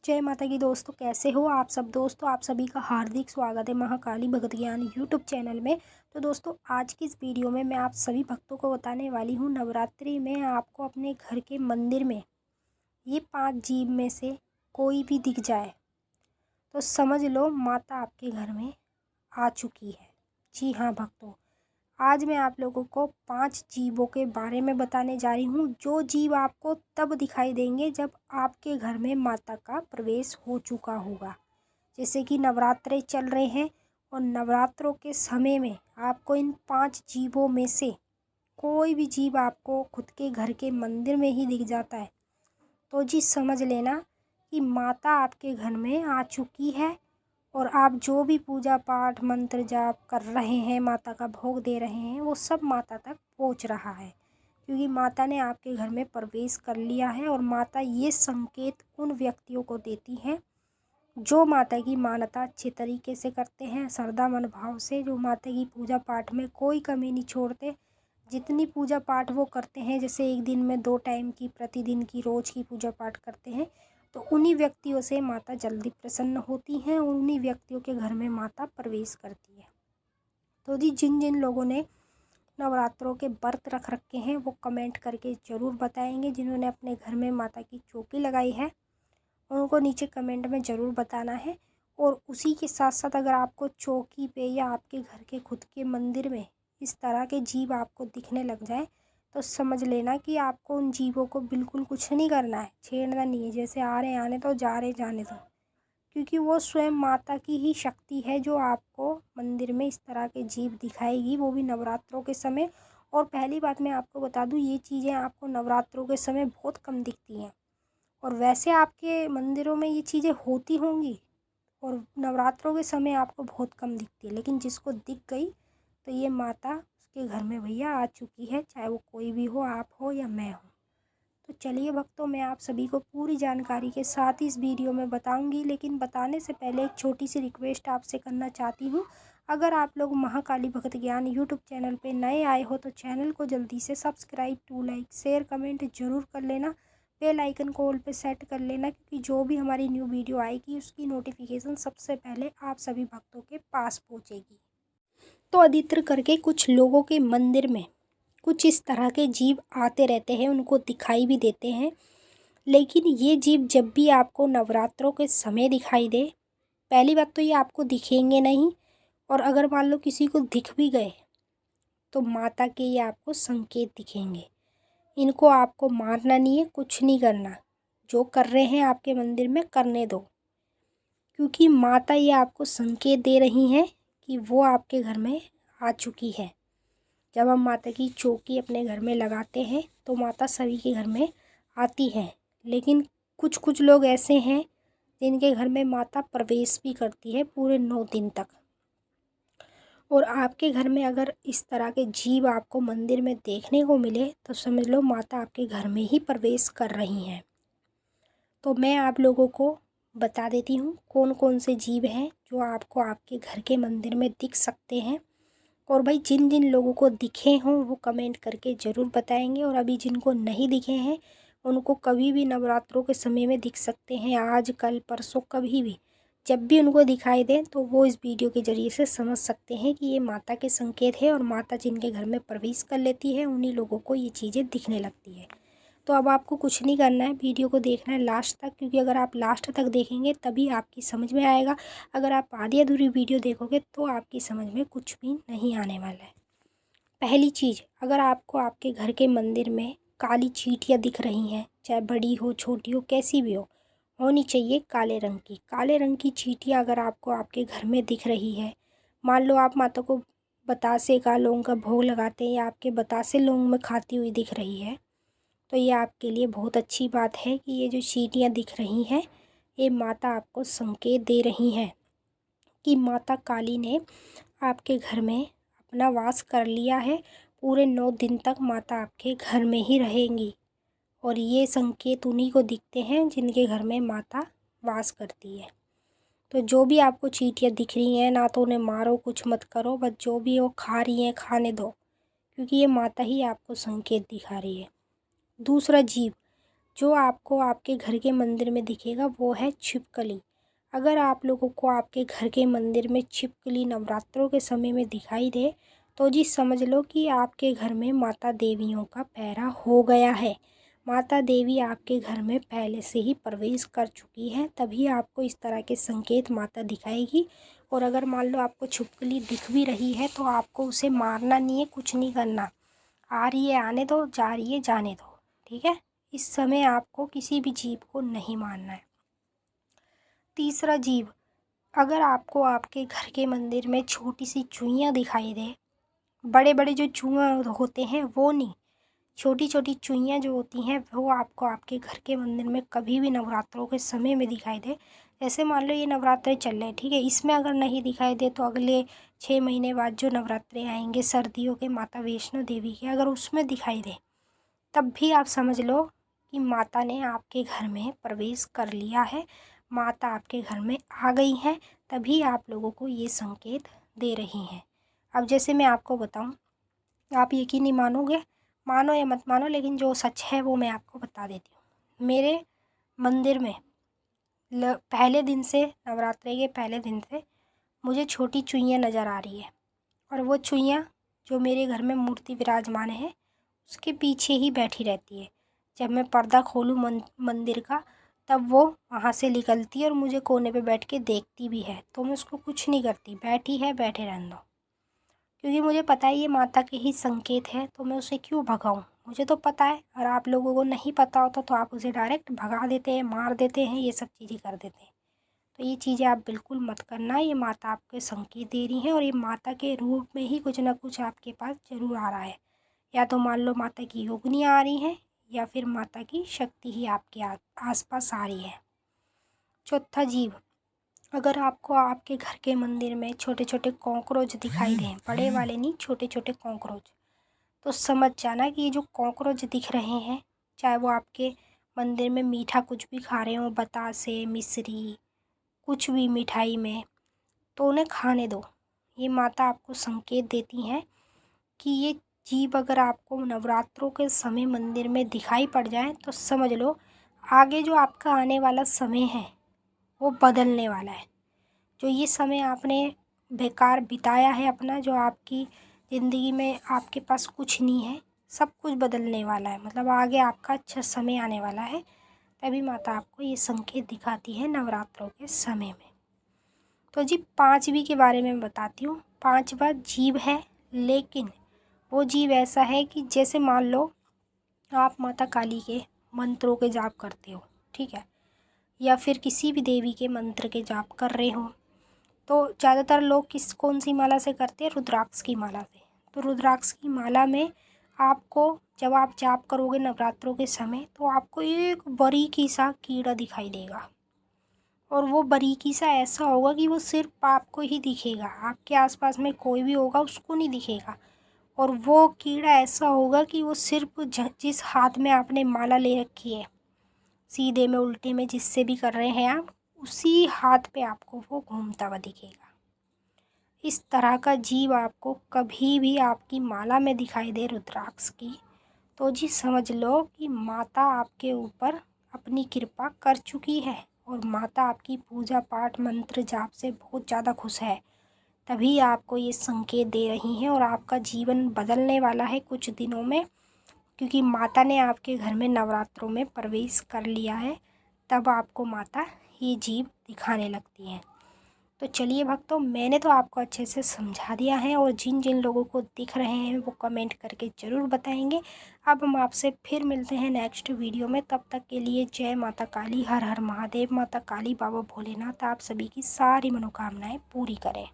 जय माता की दोस्तों, कैसे हो आप सब। दोस्तों आप सभी का हार्दिक स्वागत है महाकाली भगत ज्ञान यूट्यूब चैनल में। तो दोस्तों आज की इस वीडियो में मैं आप सभी भक्तों को बताने वाली हूँ, नवरात्रि में आपको अपने घर के मंदिर में ये 5 जीव में से कोई भी दिख जाए तो समझ लो माता आपके घर में आ चुकी है। जी हाँ भक्तों, आज मैं आप लोगों को 5 जीवों के बारे में बताने जा रही हूँ, जो जीव आपको तब दिखाई देंगे जब आपके घर में माता का प्रवेश हो चुका होगा। जैसे कि नवरात्रे चल रहे हैं और नवरात्रों के समय में आपको इन 5 जीवों में से कोई भी जीव आपको खुद के घर के मंदिर में ही दिख जाता है तो जी समझ लेना कि माता आपके घर में आ चुकी है। और आप जो भी पूजा पाठ मंत्र जाप कर रहे हैं, माता का भोग दे रहे हैं, वो सब माता तक पहुंच रहा है, क्योंकि माता ने आपके घर में प्रवेश कर लिया है। और माता ये संकेत उन व्यक्तियों को देती हैं जो माता की मान्यता अच्छे तरीके से करते हैं, श्रद्धा मन भाव से, जो माता की पूजा पाठ में कोई कमी नहीं छोड़ते। जितनी पूजा पाठ वो करते हैं, जैसे एक दिन में 2 टाइम की, प्रतिदिन की, रोज़ की पूजा पाठ करते हैं, तो उन्हीं व्यक्तियों से माता जल्दी प्रसन्न होती हैं, उन्हीं व्यक्तियों के घर में माता प्रवेश करती है। तो जी जिन जिन लोगों ने नवरात्रों के व्रत रख रखे हैं वो कमेंट करके ज़रूर बताएंगे। जिन्होंने अपने घर में माता की चौकी लगाई है उनको नीचे कमेंट में ज़रूर बताना है। और उसी के साथ साथ अगर आपको चौकी पे या आपके घर के खुद के मंदिर में इस तरह के जीव आपको दिखने लग जाए तो समझ लेना कि आपको उन जीवों को बिल्कुल कुछ नहीं करना है, छेड़ना नहीं है। जैसे आ रहे आने दो, जा रहे जाने दो, क्योंकि वो स्वयं माता की ही शक्ति है जो आपको मंदिर में इस तरह के जीव दिखाएगी, वो भी नवरात्रों के समय। और पहली बात मैं आपको बता दूं, ये चीज़ें आपको नवरात्रों के समय बहुत कम दिखती हैं। और वैसे आपके मंदिरों में ये चीज़ें होती होंगी और नवरात्रों के समय आपको बहुत कम दिखती है, लेकिन जिसको दिख गई तो ये माता उसके घर में भैया आ चुकी है, चाहे वो कोई भी हो, आप हो या मैं हूँ। तो चलिए भक्तों, मैं आप सभी को पूरी जानकारी के साथ ही इस वीडियो में बताऊंगी, लेकिन बताने से पहले एक छोटी सी रिक्वेस्ट आपसे करना चाहती हूँ। अगर आप लोग महाकाली भगत ज्ञान यूट्यूब चैनल पे नए आए हो तो चैनल को जल्दी से subscribe, to like, share, comment जरूर कर लेना। बेल आइकन को ऑल पे सेट कर लेना, क्योंकि जो भी हमारी न्यू वीडियो आएगी उसकी नोटिफिकेशन सबसे पहले आप सभी भक्तों के पास पहुँचेगी। तो अधिकतर करके कुछ लोगों के मंदिर में कुछ इस तरह के जीव आते रहते हैं, उनको दिखाई भी देते हैं। लेकिन ये जीव जब भी आपको नवरात्रों के समय दिखाई दे, पहली बात तो ये आपको दिखेंगे नहीं। और अगर मान लो किसी को दिख भी गए तो माता के ये आपको संकेत दिखेंगे। इनको आपको मारना नहीं है, कुछ नहीं करना, जो कर रहे हैं आपके मंदिर में करने दो, क्योंकि माता ये आपको संकेत दे रही हैं कि वो आपके घर में आ चुकी है। जब हम माता की चौकी अपने घर में लगाते हैं तो माता सभी के घर में आती है। लेकिन कुछ कुछ लोग ऐसे हैं जिनके घर में माता प्रवेश भी करती है पूरे 9 दिन तक। और आपके घर में अगर इस तरह के जीव आपको मंदिर में देखने को मिले तो समझ लो माता आपके घर में ही प्रवेश कर रही हैं। तो मैं आप लोगों को बता देती हूँ कौन कौन से जीव हैं जो आपको आपके घर के मंदिर में दिख सकते हैं। और भाई जिन जिन लोगों को दिखे हों वो कमेंट करके ज़रूर बताएंगे, और अभी जिनको नहीं दिखे हैं उनको कभी भी नवरात्रों के समय में दिख सकते हैं, आज कल परसों कभी भी। जब भी उनको दिखाई दें तो वो इस वीडियो के ज़रिए से समझ सकते हैं कि ये माता के संकेत है, और माता जिनके घर में प्रवेश कर लेती है उन्हीं लोगों को ये चीज़ें दिखने लगती है। तो अब आपको कुछ नहीं करना है, वीडियो को देखना है लास्ट तक, क्योंकि अगर आप लास्ट तक देखेंगे तभी आपकी समझ में आएगा। अगर आप आधी अधूरी वीडियो देखोगे तो आपकी समझ में कुछ भी नहीं आने वाला है। पहली चीज़, अगर आपको आपके घर के मंदिर में काली चींटियाँ दिख रही हैं, चाहे बड़ी हो छोटी हो कैसी भी हो, होनी चाहिए काले रंग की। काले रंग की चींटियाँ अगर आपको आपके घर में दिख रही है, मान लो आप माता को बतासे का लौंग का भोग लगाते हैं या आपके बतासे लौंग में खाती हुई दिख रही है, तो ये आपके लिए बहुत अच्छी बात है कि ये जो चींटियाँ दिख रही हैं ये माता आपको संकेत दे रही हैं कि माता काली ने आपके घर में अपना वास कर लिया है। पूरे 9 दिन तक माता आपके घर में ही रहेंगी, और ये संकेत उन्हीं को दिखते हैं जिनके घर में माता वास करती है। तो जो भी आपको चींटियाँ दिख रही हैं ना तो उन्हें मारो, कुछ मत करो, बस जो भी वो खा रही हैं खाने दो, क्योंकि ये माता ही आपको संकेत दिखा रही है। दूसरा जीव, जो आपको आपके घर के मंदिर में दिखेगा वो है छिपकली। अगर आप लोगों को आपके घर के मंदिर में छिपकली नवरात्रों के समय में दिखाई दे तो जी समझ लो कि आपके घर में माता देवियों का पहरा हो गया है। माता देवी आपके घर में पहले से ही प्रवेश कर चुकी है, तभी आपको इस तरह के संकेत माता दिखाएगी। और अगर मान लो आपको छिपकली दिख भी रही है तो आपको उसे मारना नहीं है, कुछ नहीं करना। आ रही है आने दो, जा रही है जाने दो, ठीक है। इस समय आपको किसी भी जीव को नहीं मारना है। तीसरा जीव, अगर आपको आपके घर के मंदिर में छोटी सी चूहियाँ दिखाई दे, बड़े बड़े जो चूहे होते हैं वो नहीं, छोटी छोटी चूहियाँ जो होती हैं वो आपको आपके घर के मंदिर में कभी भी नवरात्रों के समय में दिखाई दे। जैसे मान लो ये नवरात्रे चल रहे हैं, ठीक है, इसमें अगर नहीं दिखाई दे तो अगले 6 महीने बाद जो नवरात्रे आएंगे सर्दियों के माता वैष्णो देवी के, अगर उसमें दिखाई दे तब भी आप समझ लो कि माता ने आपके घर में प्रवेश कर लिया है, माता आपके घर में आ गई हैं, तभी आप लोगों को ये संकेत दे रही हैं। अब जैसे मैं आपको बताऊं, आप यकीन नहीं मानोगे, मानो या मत मानो, लेकिन जो सच है वो मैं आपको बता देती हूँ। मेरे मंदिर में पहले दिन से, नवरात्रि के पहले दिन से मुझे छोटी चुईयाँ नज़र आ रही है, और वो चुईयाँ जो मेरे घर में मूर्ति विराजमान है उसके पीछे ही बैठी रहती है। जब मैं पर्दा खोलूँ मंदिर का तब वो वहाँ से निकलती है और मुझे कोने पे बैठ के देखती भी है, तो मैं उसको कुछ नहीं करती, बैठी है बैठे रहने दो, क्योंकि मुझे पता है ये माता के ही संकेत है, तो मैं उसे क्यों भगाऊं। मुझे तो पता है, और आप लोगों को नहीं पता होता तो आप उसे डायरेक्ट भगा देते हैं, मार देते हैं, ये सब चीज़ें कर देते हैं। तो ये चीज़ें आप बिल्कुल मत करना। ये माता आपके संकेत दे रही हैं और ये माता के रूप में ही कुछ ना कुछ आपके पास ज़रूर आ रहा है। या तो मान लो माता की योगिनी आ रही हैं या फिर माता की शक्ति ही आपके आसपास आ रही है। चौथा जीव, अगर आपको आपके घर के मंदिर में छोटे छोटे कॉकरोच दिखाई दें, बड़े वाले नहीं, छोटे छोटे कॉकरोच, तो समझ जाना कि ये जो कॉकरोच दिख रहे हैं, चाहे वो आपके मंदिर में मीठा कुछ भी खा रहे हो, बतासे, मिश्री, कुछ भी मिठाई में, तो उन्हें खाने दो। ये माता आपको संकेत देती हैं कि ये जीव अगर आपको नवरात्रों के समय मंदिर में दिखाई पड़ जाए तो समझ लो आगे जो आपका आने वाला समय है वो बदलने वाला है। जो ये समय आपने बेकार बिताया है अपना, जो आपकी ज़िंदगी में आपके पास कुछ नहीं है, सब कुछ बदलने वाला है। मतलब आगे आपका अच्छा समय आने वाला है, तभी माता आपको ये संकेत दिखाती है नवरात्रों के समय में। तो जी पांचवी के बारे में बताती हूँ। पांचवा जीव है, लेकिन वो जीव ऐसा है कि जैसे मान लो आप माता काली के मंत्रों के जाप करते हो, ठीक है, या फिर किसी भी देवी के मंत्र के जाप कर रहे हो, तो ज़्यादातर लोग कौन सी माला से करते हैं? रुद्राक्ष की माला से। तो रुद्राक्ष की माला में आपको जब आप जाप करोगे नवरात्रों के समय तो आपको एक बारीकी सा कीड़ा दिखाई देगा, और वो बारीकी सा ऐसा होगा कि वो सिर्फ आपको ही दिखेगा, आपके आसपास में कोई भी होगा उसको नहीं दिखेगा। और वो कीड़ा ऐसा होगा कि वो सिर्फ जिस हाथ में आपने माला ले रखी है, सीधे में उल्टे में जिससे भी कर रहे हैं आप, उसी हाथ पे आपको वो घूमता हुआ दिखेगा। इस तरह का जीव आपको कभी भी आपकी माला में दिखाई दे रुद्राक्ष की, तो जी समझ लो कि माता आपके ऊपर अपनी कृपा कर चुकी है और माता आपकी पूजा पाठ मंत्र जाप से बहुत ज़्यादा खुश है, तभी आपको ये संकेत दे रही हैं। और आपका जीवन बदलने वाला है कुछ दिनों में, क्योंकि माता ने आपके घर में नवरात्रों में प्रवेश कर लिया है, तब आपको माता ये जीव दिखाने लगती हैं। तो चलिए भक्तों, मैंने तो आपको अच्छे से समझा दिया है, और जिन जिन लोगों को दिख रहे हैं वो कमेंट करके ज़रूर बताएंगे। अब हम आपसे फिर मिलते हैं नेक्स्ट वीडियो में, तब तक के लिए जय माता काली, हर हर महादेव। माता काली बाबा भोलेनाथ आप सभी की सारी मनोकामनाएं पूरी करें।